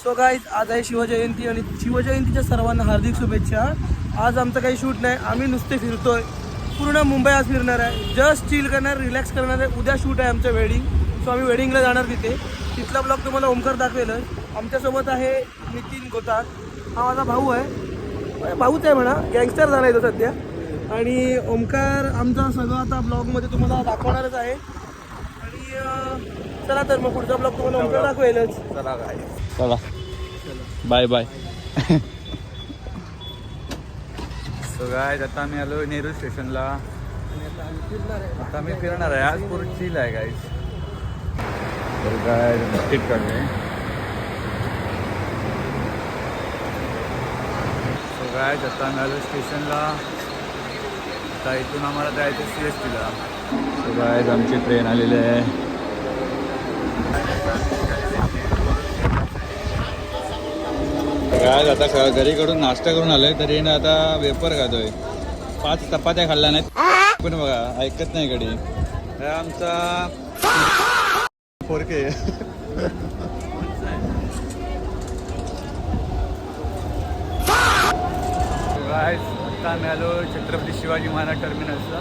So guys आज आहे शिवजयंती आणि शिवजयंतीच्या सर्वांना हार्दिक शुभेच्छा. आज आमचं काही शूट नाही, आम्ही नुसते फिरतोय. पूर्ण मुंबई आज फिरणार आहे, जस्ट चिल करणार, रिलॅक्स करणार आहे. उद्या शूट आहे आमचं वेडिंग, सो आम्ही वेडिंगला जाणार तिथे. तिथला ब्लॉग तुम्हाला ओमकार दाखवेल. आमच्यासोबत आहे नितीन गोताक, हा माझा भाऊ आहे, भाऊच आहे म्हणा, गँगस्टर झाला आहे तो सध्या. आणि ओमकार आमचा सगळं आता ब्लॉगमध्ये तुम्हाला दाखवणारच आहे. आणि चला तर मग पुढचा ब्लॉग तुम्हाला ओमकार दाखवेलच. चला काय, चला बाय बाय. सो गाइस आता आम्ही आलो नेहरू स्टेशनला. आता मी फिरणार आहे, आज पूर्ण चिल आहे गाइस. तर काय तिकीट काढले. सो गाइस आता आम्ही आलो स्टेशनला. आता इथून आम्हाला जायचं CSTला. सो गाइस आमची ट्रेन आलेली आहे. काय आता घरीकडून नाश्ता करून आलोय, तरी ना आता वेपर खातोय. 5 चपात्या खाल्ल्या नाहीत पण बघा ऐकत नाही गडी. आमचा 4K. आता आम्ही आलो छत्रपती शिवाजी महाराज टर्मिनसला.